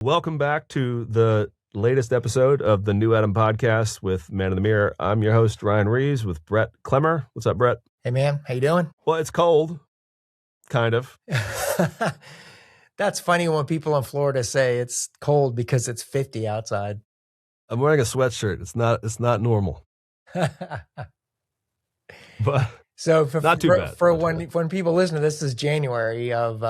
Welcome back to the latest episode of the New Adam podcast with Man in the Mirror. I'm your host, Ryan Reeves, with Brett Clemmer. What's up, Brett? Hey, man. How you doing? Well, it's cold, kind of. That's funny when people in Florida say it's cold because it's 50 outside. I'm wearing a sweatshirt. It's not normal. But so not too bad. For when people listen to this is January of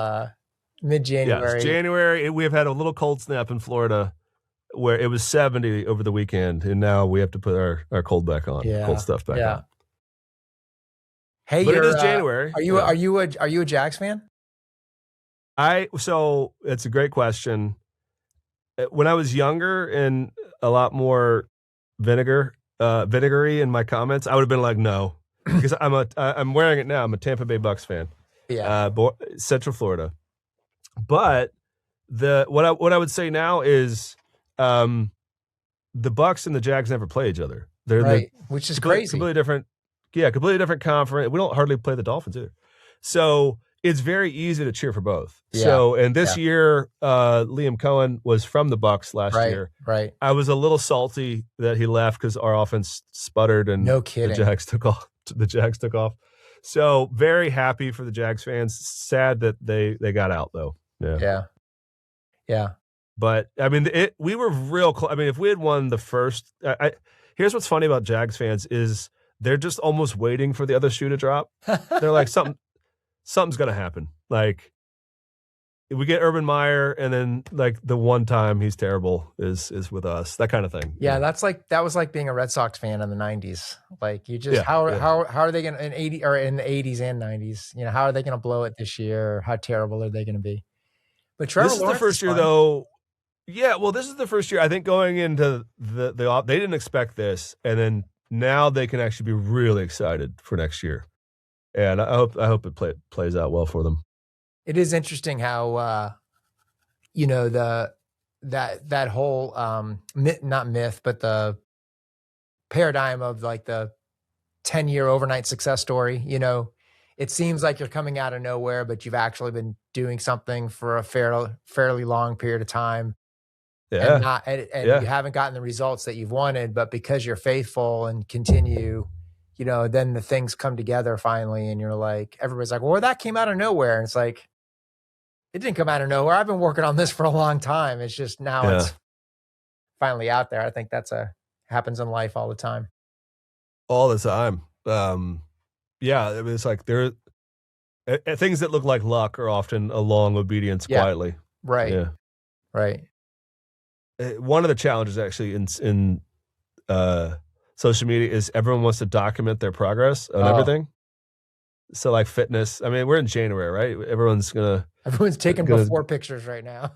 mid-January. Yeah, it's January. We have had a little cold snap in Florida where it was 70 over the weekend, and now we have to put our cold back on, cold stuff back on. Hey, but it is January. Are you a Jags fan? So it's a great question. When I was younger and a lot more vinegary in my comments, I would have been like, no, because I'm wearing it now. I'm a Tampa Bay Bucks fan. Yeah, Central Florida. But what I would say now is the Bucks and the Jags never play each other. They're right, which is crazy. Completely different. Yeah, completely different conference. We don't hardly play the Dolphins either. So it's very easy to cheer for both. Yeah. So, and this year, Liam Cohen was from the Bucks last year. Right. I was a little salty that he left because our offense sputtered and no kidding. The Jags took off. So very happy for the Jags fans. Sad that they got out though. Yeah. But I mean, we were real close. I mean, if we had won the first, here's what's funny about Jags fans is they're just almost waiting for the other shoe to drop. They're like, something's going to happen. Like, if we get Urban Meyer, and then like the one time he's terrible is with us, that kind of thing. Yeah, that was like being a Red Sox fan in the 90s. Like you just how are they going to in the 80s and 90s? You know, how are they going to blow it this year? How terrible are they going to be? But Trevor This is Lawrence the first year though. Yeah, well, this is the first year I think going into the they didn't expect this, and then now they can actually be really excited for next year. And I hope it plays out well for them. It is interesting how, that whole not myth, but the paradigm of like the 10-year overnight success story. You know, it seems like you're coming out of nowhere, but you've actually been doing something for a fairly long period of time. Yeah, and you haven't gotten the results that you've wanted, but because you're faithful and continue. You know, then the things come together finally, and you're like, everybody's like, well, that came out of nowhere. And it's like, it didn't come out of nowhere. I've been working on this for a long time. It's just now it's finally out there. I think happens in life all the time. All the time. I mean, it's like things that look like luck are often a long obedience quietly. Right. Yeah. Right. One of the challenges actually in social media is everyone wants to document their progress on everything. So like fitness, I mean, we're in January, right? Everyone's taking before pictures right now.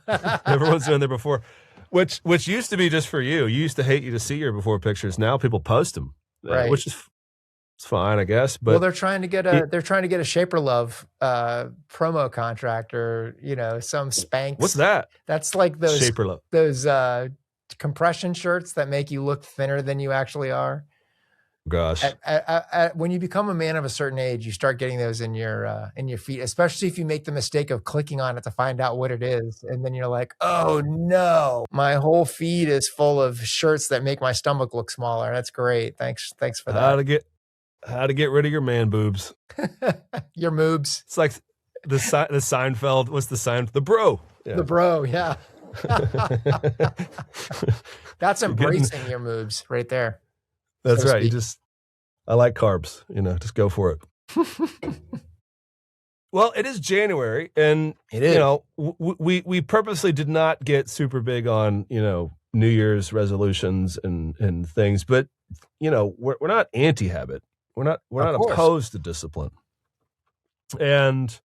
Everyone's doing their before, which used to be just for you. You used to hate you to see your before pictures. Now people post them, right? Which is it's fine, I guess. But they're trying to get a Shaper Love promo contract or some Spanx. What's that? That's like those Shaper Love. Those compression shirts that make you look thinner than you actually are. Gosh. When you become a man of a certain age, you start getting those in your feet, especially if you make the mistake of clicking on it to find out what it is. And then you're like, oh no, my whole feed is full of shirts that make my stomach look smaller. That's great. Thanks for that. How to get rid of your man boobs. Your moobs. It's like the Seinfeld, what's the sign? The bro. Yeah. The bro, yeah. That's embracing your moves right there. That's so right. I like carbs, just go for it. Well, it is January, and it is. We purposely did not get super big on, New Year's resolutions and things, but we're not anti-habit. We're not opposed to discipline. And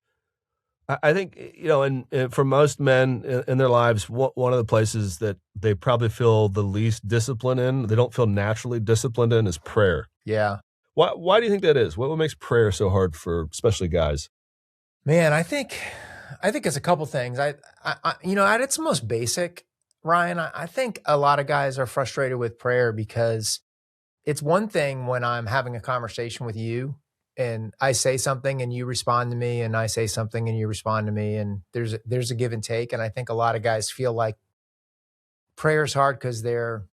I think, and for most men in their lives, one of the places that they probably feel the least discipline in, they don't feel naturally disciplined in, is prayer. Yeah. Why do you think that is? What makes prayer so hard for especially guys? Man, I think it's a couple things. I at its most basic, Ryan, I think a lot of guys are frustrated with prayer because it's one thing when I'm having a conversation with you and I say something and you respond to me, and I say something and you respond to me, and there's a give and take. And I think a lot of guys feel like prayer's hard because they're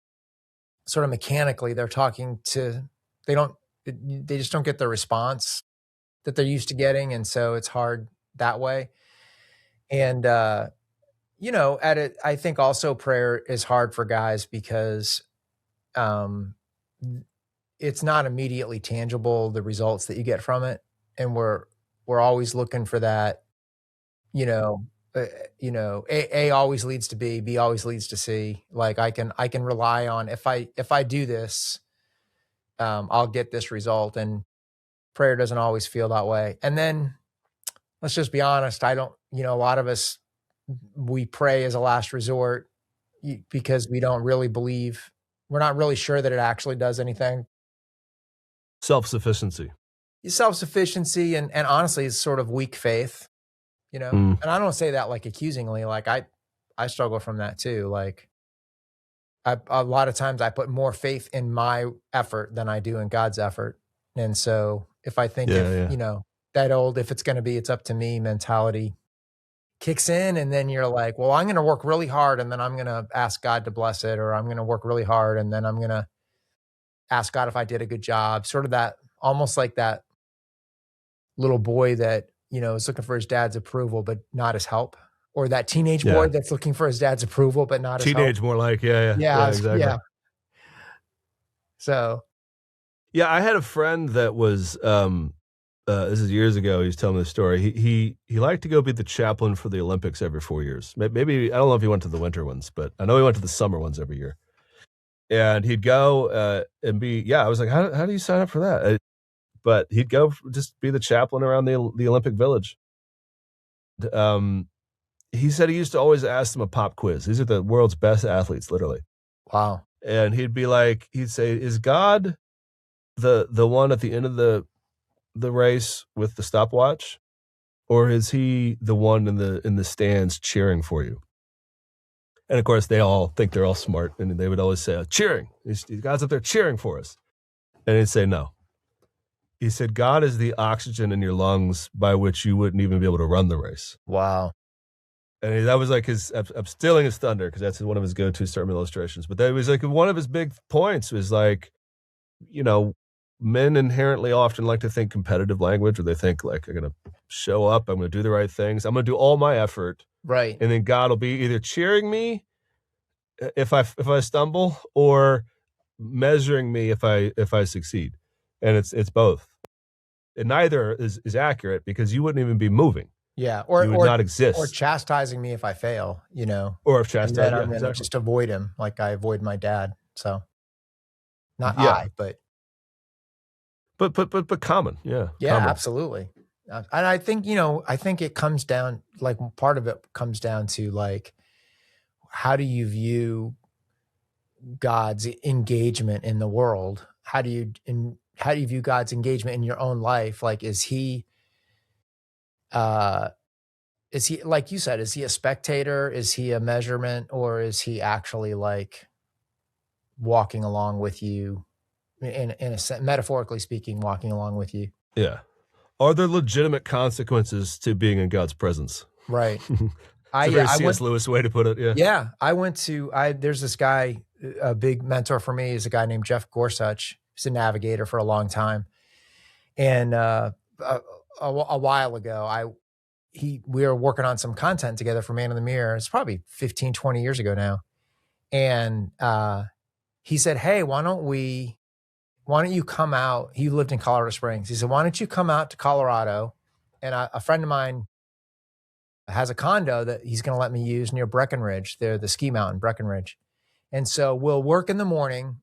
sort of mechanically, they're talking to, they just don't get the response that they're used to getting. And so it's hard that way. And, you know, I think also prayer is hard for guys because, it's not immediately tangible, the results that you get from it. And we're always looking for that, you know, A always leads to B always leads to C. Like I can rely on if I do this, I'll get this result. And prayer doesn't always feel that way. And then let's just be honest. A lot of us, we pray as a last resort because we don't really believe, we're not really sure that it actually does anything. Self-sufficiency. Self-sufficiency and honestly, it's sort of weak faith, you know? And I don't say that like accusingly, like I struggle from that too. Like a lot of times I put more faith in my effort than I do in God's effort. And so if I think you know, that old, if it's going to be, it's up to me mentality kicks in, and then you're like, well, I'm going to work really hard and then I'm going to ask God to bless it, or I'm going to work really hard and then I'm going to ask God if I did a good job. Sort of that, almost like that little boy that, you know, is looking for his dad's approval, but not his help. Or that teenage boy that's looking for his dad's approval, but not his help. Teenage more like, yeah, exactly. Yeah. So. Yeah, I had a friend that was, this is years ago, he was telling me the story. He liked to go be the chaplain for the Olympics every 4 years. Maybe, I don't know if he went to the winter ones, but I know he went to the summer ones every year. And he'd go and be, I was like, how do you sign up for that? But he'd go just be the chaplain around the Olympic Village. He said he used to always ask them a pop quiz. These are the world's best athletes, literally. Wow. And he'd be like, he'd say, is God the one at the end of the race with the stopwatch, or is he the one in the stands cheering for you? And of course, they all think they're all smart, and they would always say, cheering. God's up there cheering for us. And he'd say, no. He said, God is the oxygen in your lungs by which you wouldn't even be able to run the race. Wow. And that was like I'm stealing his thunder because that's one of his go-to sermon illustrations. But that was like one of his big points was like, you know, men inherently often like to think competitive language, or they think like, I'm going to show up, I'm going to do the right things, I'm going to do all my effort. Right. And then God will be either cheering me if I stumble, or measuring me if I succeed. And it's both. And neither is accurate because you wouldn't even be moving. Yeah. Or you would not exist. Or chastising me if I fail, you know. Or if chastising, I'm going to just avoid him like I avoid my dad. So not but common. Yeah. Yeah, common. Absolutely. And I think, you know, it comes down, like part of it comes down to like, how do you view God's engagement in the world? How do you view God's engagement in your own life? Like, is he, like you said, is he a spectator? Is he a measurement? Or is he actually like walking along with you in a sense, metaphorically speaking, walking along with you? Yeah. Are there legitimate consequences to being in God's presence? Right. It's a very C.S. Lewis way to put it. Yeah. Yeah. There's this guy, a big mentor for me is a guy named Jeff Gorsuch. He's a navigator for a long time. And a while ago, we were working on some content together for Man in the Mirror. It's probably 15, 20 years ago now. And he said, hey, why don't you come out? He lived in Colorado Springs. He said, why don't you come out to Colorado? And a friend of mine has a condo that he's going to let me use near Breckenridge. They're the ski mountain, Breckenridge. And so we'll work in the morning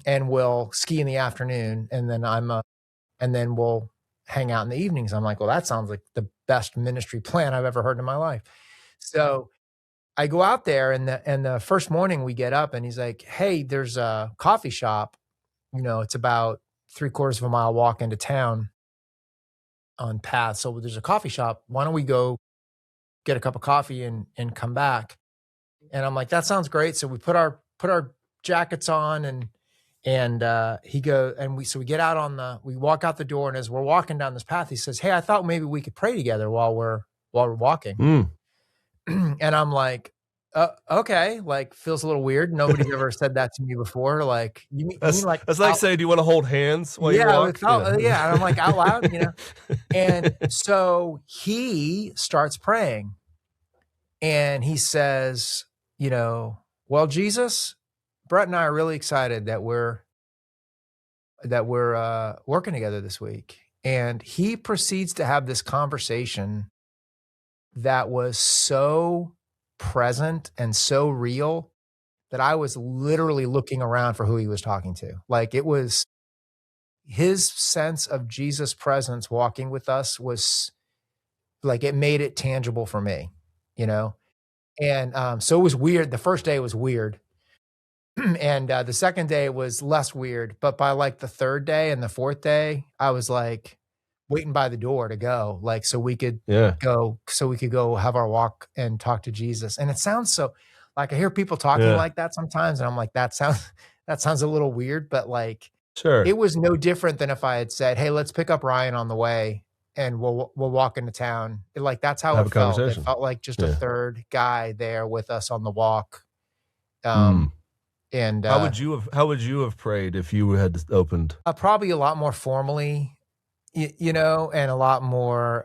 and we'll ski in the afternoon. And then we'll hang out in the evenings. I'm like, well, that sounds like the best ministry plan I've ever heard in my life. So I go out there and the first morning we get up and he's like, hey, there's a coffee shop. You know, it's about 3/4 of a mile walk into town on path. So there's a coffee shop. Why don't we go get a cup of coffee and come back? And I'm like, that sounds great. So we put our jackets on and he goes, and we get out we walk out the door. And as we're walking down this path, he says, hey, I thought maybe we could pray together while we're walking. And I'm like, okay, like, feels a little weird. Nobody's ever said that to me before. Like, you mean like that's like saying, do you want to hold hands while you yeah, walk? it felt, yeah, and I'm like out loud, and so he starts praying, and he says, well, Jesus, Brett and I are really excited that we're working together this week, and he proceeds to have this conversation that was so present and so real that I was literally looking around for who he was talking to. Like, it was his sense of Jesus' presence walking with us was like, it made it tangible for me, you know? And, so it was weird. The first day was weird. And, the second day was less weird, but by, like, the third day and the fourth day, I was, like, waiting by the door to go, like, so we could go have our walk and talk to Jesus. And it sounds so like, I hear people talking like that sometimes, and I'm like, that sounds a little weird, but, like, Sure. it was no different than if I had said, "Hey, let's pick up Ryan on the way, and we'll walk into town." Like, that's how Have it a felt. It conversation. felt like just a third guy there with us on the walk. And how would you have prayed if you had opened? Probably a lot more formally, and a lot more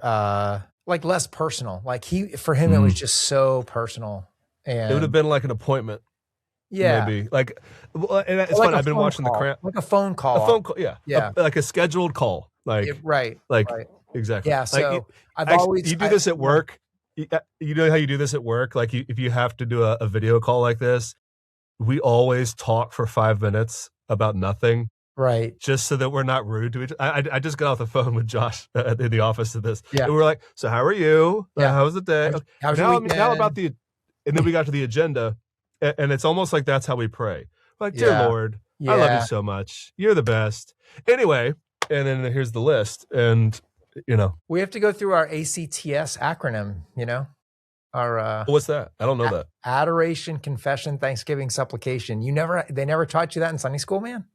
like less personal. Like, for him, it was just so personal, and it would have been like an appointment. Yeah, maybe like, and it's like fun. I've been watching call. The Crown, like a phone call. A phone call, yeah. Like a scheduled call, like right, exactly. Yeah, so I've always you do this at work. You know how you do this at work? Like, if you have to do a video call like this, we always talk for 5 minutes about nothing. Right. Just so that we're not rude to each other. I just got off the phone with Josh in the office of this. Yeah. And we were like, so how are you? Yeah. How was the day? How's your weekend? Now about and then we got to the agenda, and it's almost like that's how we pray. Like, dear Lord, I love you so much. You're the best. Anyway, and then here's the list. And, we have to go through our ACTS acronym, our what's that? I don't know that. Adoration, confession, thanksgiving, supplication. They never taught you that in Sunday school, man?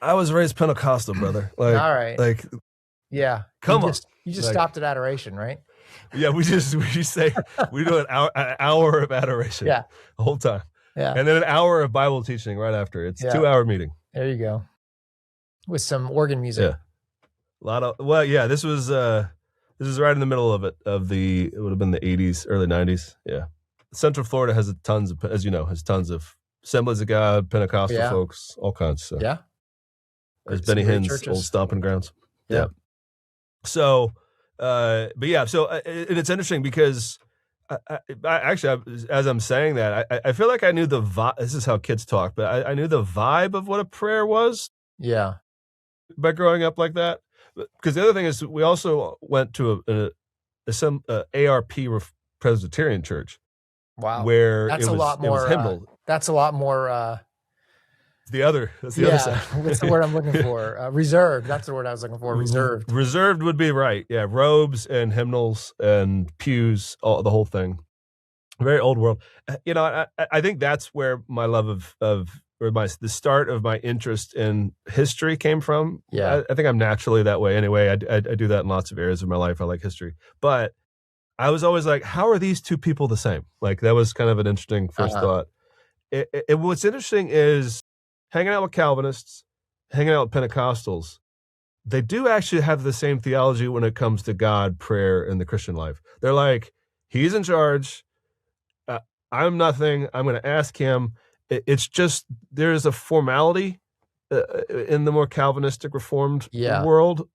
I was raised Pentecostal, brother. Like, all right. Like, yeah. Come on. You just stopped at adoration, right? Yeah, we say we do an hour of adoration. Yeah. The whole time. Yeah. And then an hour of Bible teaching right after. It's a 2-hour meeting. There you go. With some organ music. Yeah. This was right in the middle of it, it would have been the 80s, early 90s. Yeah. Central Florida has tons of Assemblies of God, Pentecostal folks, all kinds. So. Yeah. There's Benny Hinn's old stomping grounds. Yeah. So, and it's interesting because I actually, as I'm saying that, I feel like I knew the vibe. This is how kids talk, but I knew the vibe of what a prayer was. Yeah. By growing up like that. Because the other thing is, we also went to some ARP Presbyterian church. Wow. Where that's it was, a lot more. That's a lot more. That's the other side. What's the word I'm looking for? Reserved. That's the word I was looking for. Reserved. Reserved would be right. Yeah. Robes and hymnals and pews, the whole thing. Very old world. I think that's where my love the start of my interest in history came from. Yeah. I think I'm naturally that way anyway. I do that in lots of areas of my life. I like history. But I was always like, how are these two people the same? Like, that was kind of an interesting first thought. What's interesting is hanging out with Calvinists, hanging out with Pentecostals, they do actually have the same theology when it comes to God, prayer, and the Christian life. They're like, he's in charge. I'm nothing. I'm going to ask him. It's just, there's a formality in the more Calvinistic Reformed world.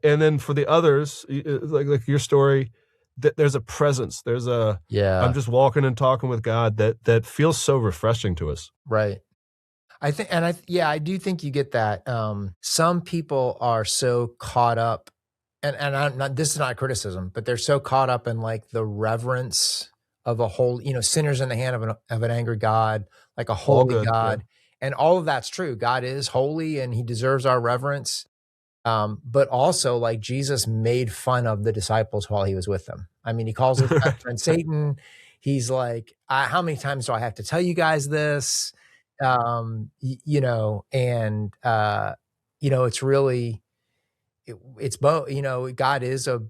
And then for the others, like your story, there's a presence. There's I'm just walking and talking with God that feels so refreshing to us. Right. I do think you get that. Some people are so caught up, and I'm not, this is not criticism, but they're so caught up in like the reverence of a whole, sinners in the hand of an angry God, like a holy God. Yeah. And all of that's true. God is holy and he deserves our reverence. But also, like, Jesus made fun of the disciples while he was with them. I mean, he calls his best friend Satan. He's like, how many times do I have to tell you guys this? It's really, it's both, God is a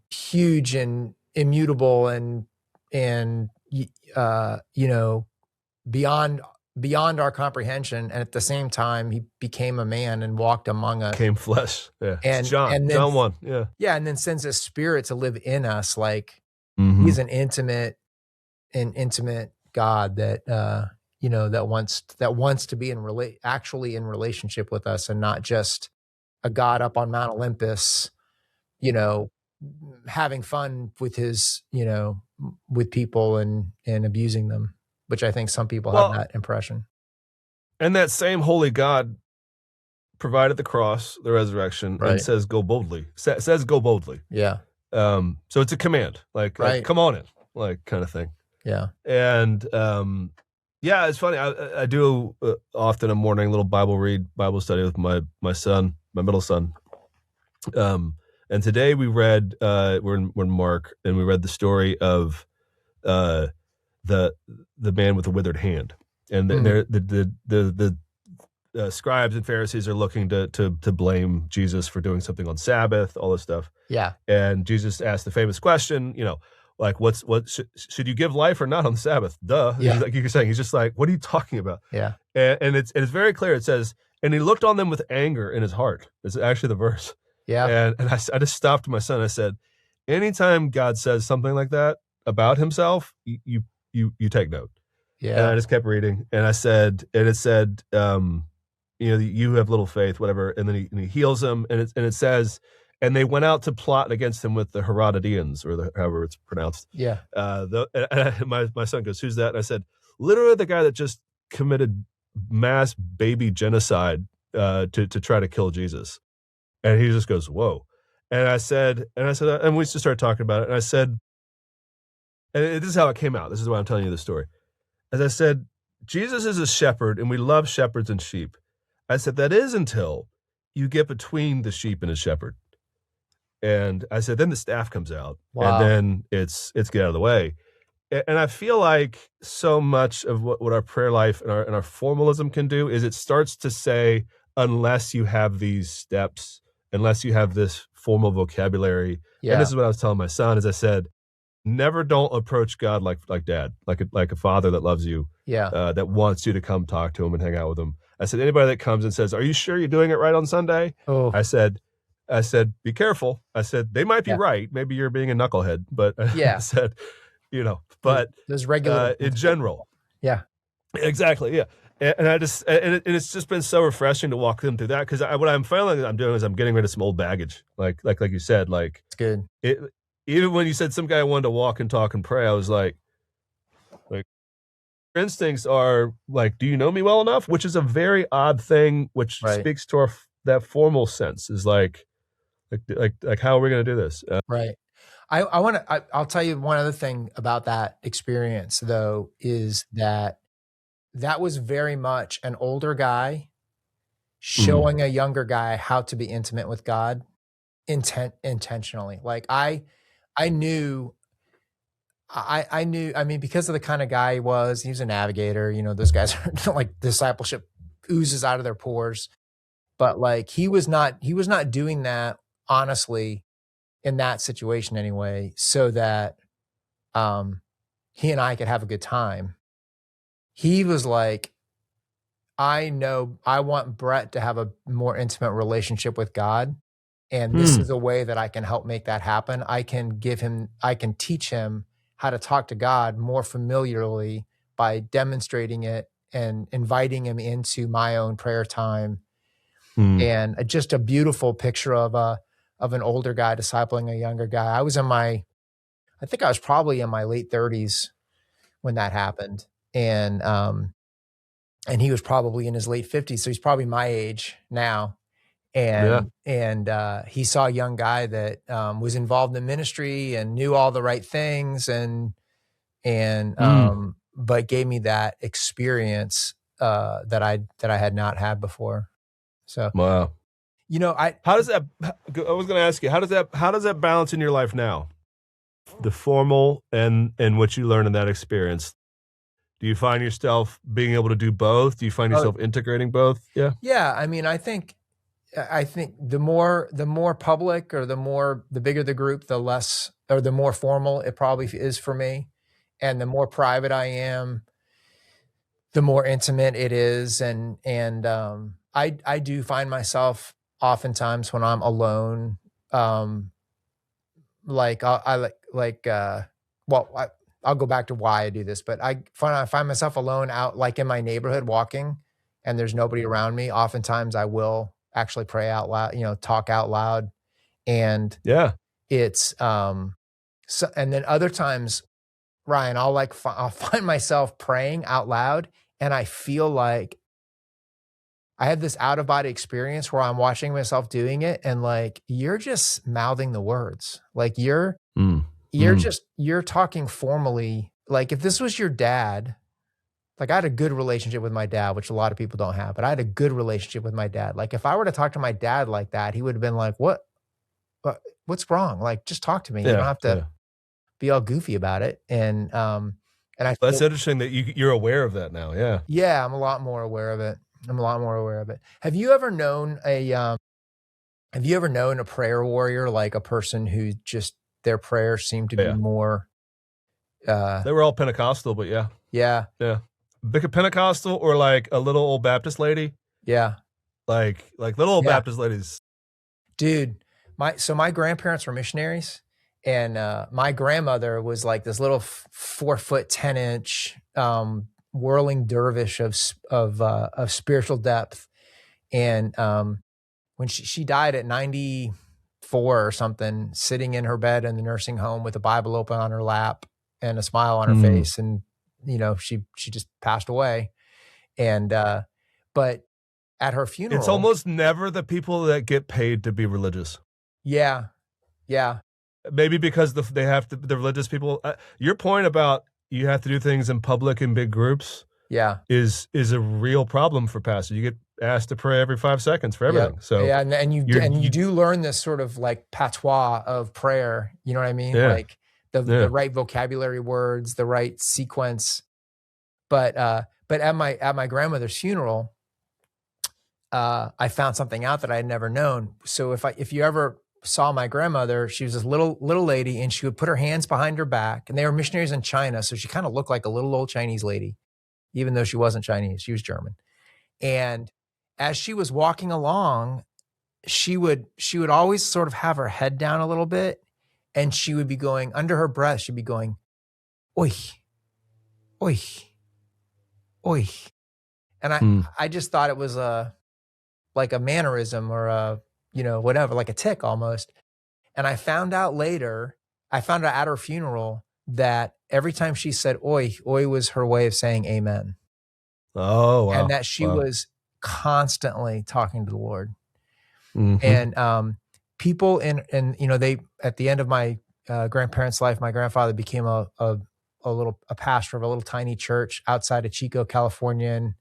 huge and immutable and you know, beyond our comprehension, and at the same time he became a man and walked among us, came flesh. Yeah, and John then 1. Yeah, and then sends his spirit to live in us. Like mm-hmm. he's an intimate God that you know, that wants to be actually in relationship with us, and not just a God up on Mount Olympus, you know, having fun with his, you know, with people and abusing them, which I think some people have that impression. And that same holy God provided the cross, the resurrection, Right. and says, go boldly. Says, go boldly. Yeah. So it's a command, like come on in, like kind of thing. Yeah. And yeah, it's funny. I do often a morning little Bible study with my son, my middle son. And today we read, we're in Mark, and we read the story of the man with the withered hand, and the scribes and Pharisees are looking to blame Jesus for doing something on Sabbath, all this stuff. Yeah. And Jesus asked the famous question, you know, like, should you give life or not on the Sabbath? Duh. Yeah. Like you're saying, he's just like, what are you talking about? Yeah. And it's very clear. It says, and he looked on them with anger in his heart. It's actually the verse. Yeah. And I just stopped my son. I said, anytime God says something like that about himself, you take note. Yeah. And I just kept reading, and I said, and it said, you know, you have little faith, whatever. And then he heals him, and it says, and they went out to plot against him with the Herodians, or however it's pronounced. Yeah. My son goes, who's that? And I said, literally the guy that just committed mass baby genocide to try to kill Jesus. And he just goes, whoa. And I said, and we just started talking about it. And I said, and this is how it came out. This is why I'm telling you the story. As I said, Jesus is a shepherd, and we love shepherds and sheep. I said, that is until you get between the sheep and the shepherd. And I said, then the staff comes out. Wow. And then it's get out of the way. And I feel like so much of what our prayer life and our formalism can do is it starts to say, unless you have these steps, unless you have this formal vocabulary. Yeah. And this is what I was telling my son, as I said, never don't approach God like dad, like a father that loves you, that wants you to come talk to him and hang out with him. I said, anybody that comes and says, are you sure you're doing it right on Sunday? Oh. I said, be careful. I said, they might be right. Maybe you're being a knucklehead, but I said, you know, but there's regular in general. Yeah, exactly. Yeah. And I just, and it's just been so refreshing to walk them through that. Cause what I'm feeling I'm doing is I'm getting rid of some old baggage. Like you said, like it's good. Even when you said some guy wanted to walk and talk and pray, I was like instincts are like, do you know me well enough? Which is a very odd thing, which speaks to that formal sense, is like how are we going to do this? Right. I'll tell you one other thing about that experience, though, is that was very much an older guy showing a younger guy how to be intimate with God intentionally. Like I knew, I mean, because of the kind of guy he was a navigator, you know, those guys are like discipleship oozes out of their pores, but like he was not doing that honestly in that situation anyway, so that he and I could have a good time. He was like, I know I want Brett to have a more intimate relationship with God, and this is a way that I can help make that happen. I can teach him how to talk to God more familiarly by demonstrating it and inviting him into my own prayer time. And just a beautiful picture of an older guy discipling a younger guy. I think I was probably in my late 30s when that happened. And he was probably in his late 50s. So he's probably my age now. And he saw a young guy that was involved in ministry and knew all the right things but gave me that experience that I had not had before. So wow. You know, I was going to ask you, how does that balance in your life now? The formal and what you learned in that experience. Do you find yourself being able to do both? Do you find yourself integrating both? Yeah. Yeah. I mean, I think the more public, or the bigger the group, the less, or the more formal it probably is for me. And the more private I am, the more intimate it is. And I do find myself oftentimes when I'm alone, like well, I'll go back to why I do this, but I find myself alone out like in my neighborhood walking and there's nobody around me. Oftentimes I will actually pray out loud, talk out loud. And Yeah. it's so, and then other times, Ryan, I'll find myself praying out loud and I feel like I had this out of body experience where I'm watching myself doing it and like you're just mouthing the words. Like you're you're talking formally. Like if this was your dad, like I had a good relationship with my dad, which a lot of people don't have, but I had a good relationship with my dad. Like if I were to talk to my dad like that, he would have been like, what's wrong? Like just talk to me. You don't have to be all goofy about it. And that's interesting that you're aware of that now. Yeah. Yeah, I'm a lot more aware of it. Have you ever known a prayer warrior, like a person who just their prayers seem to be more they were all Pentecostal, but yeah. Yeah. Big Pentecostal or like a little old Baptist lady? Yeah. Like little old Baptist ladies. Dude, my grandparents were missionaries. And my grandmother was like this little 4'10" whirling dervish of spiritual depth. And when she died at 94 or something, sitting in her bed in the nursing home with a Bible open on her lap and a smile on her face, and she just passed away. And but at her funeral, it's almost never the people that get paid to be religious. Yeah. Maybe because they have to, the religious people. Your point about you have to do things in public in big groups, is a real problem for pastors. You get asked to pray every 5 seconds for everything. Yep. So and you do learn this sort of like patois of prayer. You know what I mean? Yeah. Like the right vocabulary words, the right sequence. But at my grandmother's funeral, I found something out that I had never known. So if you ever saw my grandmother, she was this little lady, and she would put her hands behind her back, and they were missionaries in China. So she kind of looked like a little old Chinese lady, even though she wasn't Chinese, she was German. And as she was walking along, she would always sort of have her head down a little bit, and she would be going under her breath. She'd be going, "Oi, oi, oi," and I just thought it was like a mannerism or a whatever, like a tick almost. And I found out at her funeral that every time she said oi was her way of saying amen. Oh, wow. And that she was constantly talking to the Lord. And people they, at the end of my grandparents' life, my grandfather became a pastor of a little tiny church outside of Chico, California, and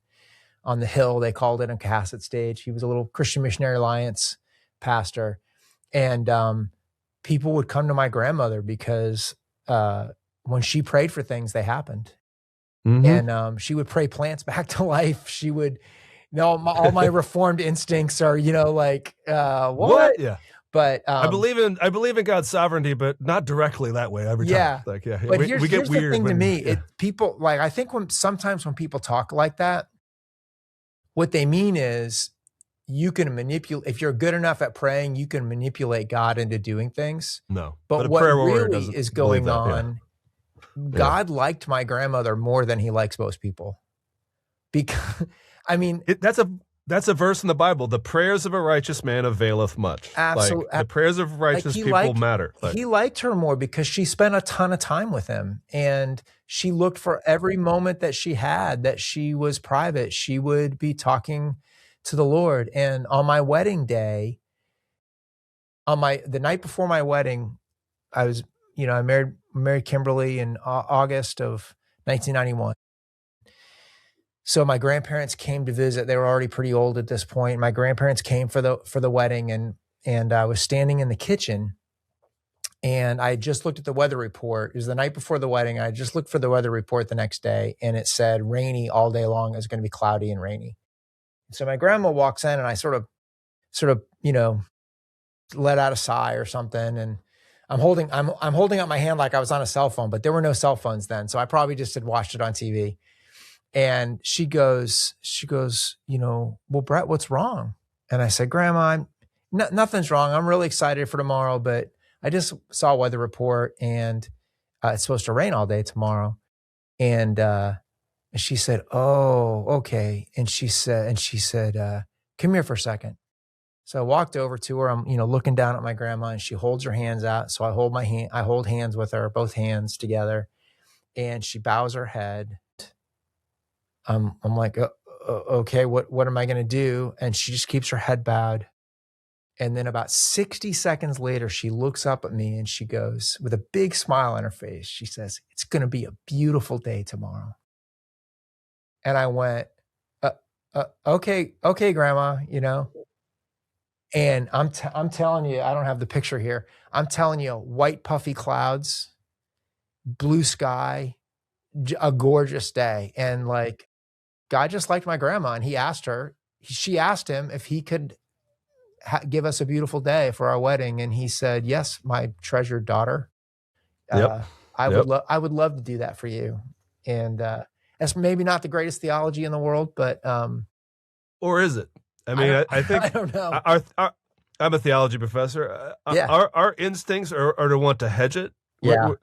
on the hill, they called it, on Cassett Stage. He was a little Christian Missionary Alliance pastor. And people would come to my grandmother because when she prayed for things, they happened. And she would pray plants back to life. She would, all my reformed instincts are, what? Yeah. But I believe in God's sovereignty, but not directly that way every time. But we get weird. The thing to me, people like, I think sometimes when people talk like that, what they mean is you can manipulate, if you're good enough at praying, you can manipulate God into doing things. No. But what really is going on, God liked my grandmother more than he likes most people. Because, I mean, that's a verse in the Bible. The prayers of a righteous man availeth much. Absolutely. Like, the prayers of righteous people matter. He liked her more because she spent a ton of time with him, and she looked for every moment that she had, that she was private. She would be talking to the Lord. And on my wedding day, the night before my wedding, I was, I married Kimberly in August of 1991. So my grandparents came to visit. They were already pretty old at this point. My grandparents came for the wedding, and I was standing in the kitchen, and I just looked at the weather report. It was the night before the wedding. I just looked for the weather report the next day, and it said rainy all day long. It was going to be cloudy and rainy. So my grandma walks in, and I sort of, let out a sigh or something, and I'm holding up my hand like I was on a cell phone, but there were no cell phones then. So I probably just had watched it on TV. And she goes, well, Brett, what's wrong? And I said, Grandma, nothing's wrong. I'm really excited for tomorrow, but I just saw a weather report and it's supposed to rain all day tomorrow. And she said, oh, okay. And she said, come here for a second. So I walked over to her. I'm, looking down at my grandma, and she holds her hands out. So I hold hands with her, both hands together, and she bows her head. I'm like, okay, what am I going to do? And she just keeps her head bowed. And then about 60 seconds later, she looks up at me and she goes, with a big smile on her face, she says, it's going to be a beautiful day tomorrow. And I went, okay, Grandma, And I'm telling you, I don't have the picture here. I'm telling you, white puffy clouds, blue sky, a gorgeous day. And like, God just liked my grandma, and she asked him if he could give us a beautiful day for our wedding. And he said, yes, my treasured daughter. I would love to do that for you. And that's maybe not the greatest theology in the world, but or is it? I mean, I think I don't know. I'm a theology professor. Yeah. Our instincts are to want to hedge it. Yeah.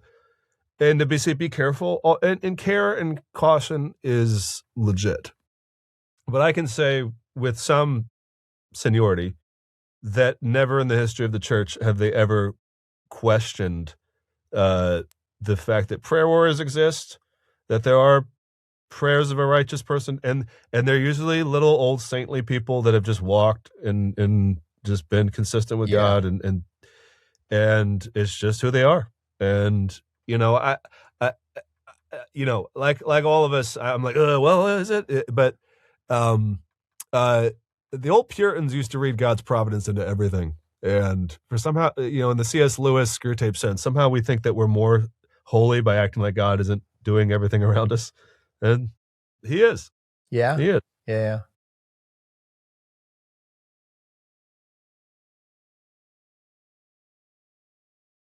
And to be careful. And care and caution is legit. But I can say with some seniority that never in the history of the church have they ever questioned the fact that prayer warriors exist, that there are prayers of a righteous person, and they're usually little old saintly people that have just walked and just been consistent with God, and it's just who they are. And I like all of us, I'm like, well, is it? But the old Puritans used to read God's providence into everything, and for somehow, in the C.S. Lewis Screwtape sense, somehow we think that we're more holy by acting like God isn't doing everything around us. And he is. Yeah. He is. Yeah.